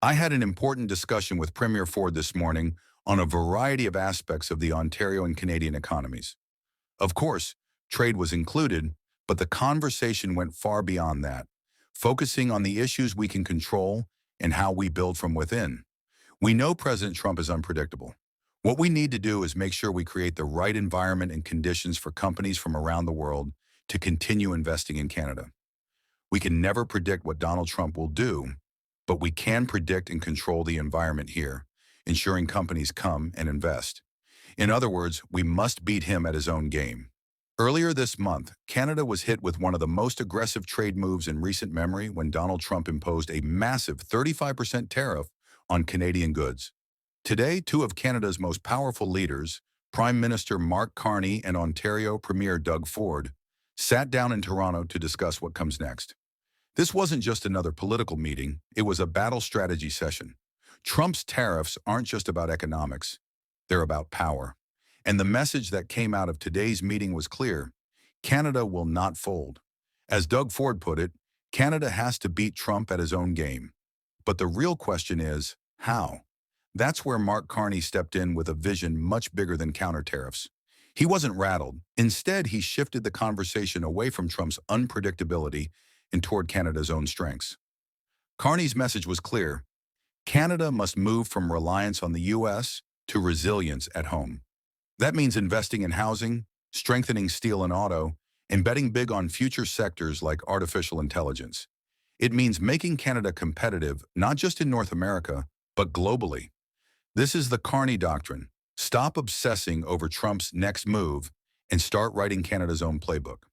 I had an important discussion with Premier Ford this morning on a variety of aspects of the Ontario and Canadian economies. Of course, trade was included, but the conversation went far beyond that, focusing on the issues we can control and how we build from within. We know President Trump is unpredictable. What we need to do is make sure we create the right environment and conditions for companies from around the world to continue investing in Canada. We can never predict what Donald Trump will do, but we can predict and control the environment here, ensuring companies come and invest. In other words, we must beat him at his own game. Earlier this month, Canada was hit with one of the most aggressive trade moves in recent memory when Donald Trump imposed a massive 35% tariff on Canadian goods. Today, two of Canada's most powerful leaders, Prime Minister Mark Carney and Ontario Premier Doug Ford, sat down in Toronto to discuss what comes next. This wasn't just another political meeting, it was a battle strategy session. Trump's tariffs aren't just about economics, they're about power. And the message that came out of today's meeting was clear: Canada will not fold. As Doug Ford put it, Canada has to beat Trump at his own game. But the real question is, how? That's where Mark Carney stepped in with a vision much bigger than counter tariffs. He wasn't rattled. Instead, he shifted the conversation away from Trump's unpredictability and toward Canada's own strengths. Carney's message was clear: Canada must move from reliance on the U.S. to resilience at home. That means investing in housing, strengthening steel and auto, and betting big on future sectors like artificial intelligence. It means making Canada competitive not just in North America, but globally. This is the Carney doctrine. Stop obsessing over Trump's next move and start writing Canada's own playbook.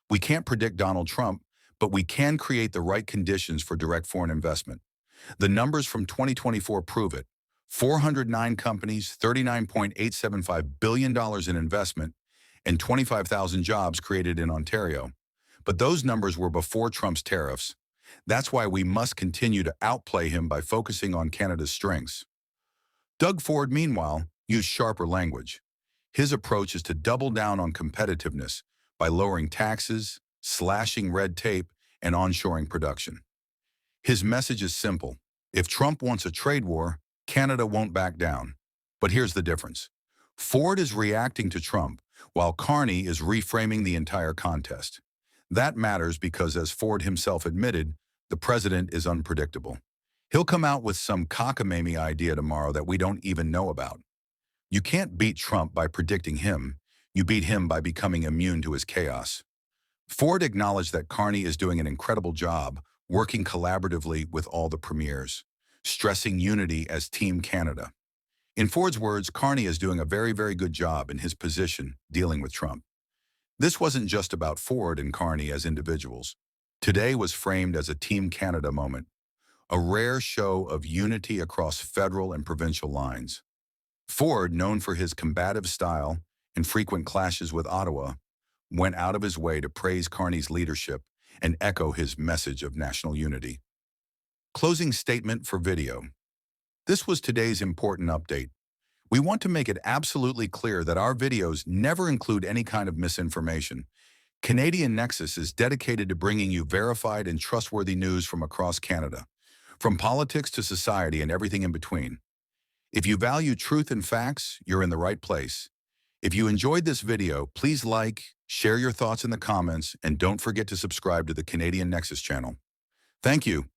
We can't predict Donald Trump, but we can create the right conditions for direct foreign investment. The numbers from 2024 prove it. 409 companies, $39.875 billion in investment, and 25,000 jobs created in Ontario. But those numbers were before Trump's tariffs. That's why we must continue to outplay him by focusing on Canada's strengths. Doug Ford, meanwhile, used sharper language. His approach is to double down on competitiveness by lowering taxes, slashing red tape, and onshoring production. His message is simple: if Trump wants a trade war, Canada won't back down. But here's the difference. Ford is reacting to Trump, while Carney is reframing the entire contest. That matters because, as Ford himself admitted, the president is unpredictable. He'll come out with some cockamamie idea tomorrow that we don't even know about. You can't beat Trump by predicting him. You beat him by becoming immune to his chaos. Ford acknowledged that Carney is doing an incredible job working collaboratively with all the premiers, stressing unity as Team Canada. In Ford's words, Carney is doing a very, very good job in his position dealing with Trump. This wasn't just about Ford and Carney as individuals. Today was framed as a Team Canada moment, a rare show of unity across federal and provincial lines. Ford, known for his combative style and frequent clashes with Ottawa, went out of his way to praise Carney's leadership and echo his message of national unity. Closing statement for video. This was today's important update. We want to make it absolutely clear that our videos never include any kind of misinformation. Canadian Nexus is dedicated to bringing you verified and trustworthy news from across Canada, from politics to society and everything in between. If you value truth and facts, you're in the right place. If you enjoyed this video, please like, share your thoughts in the comments, and don't forget to subscribe to the Canadian Nexus channel. Thank you.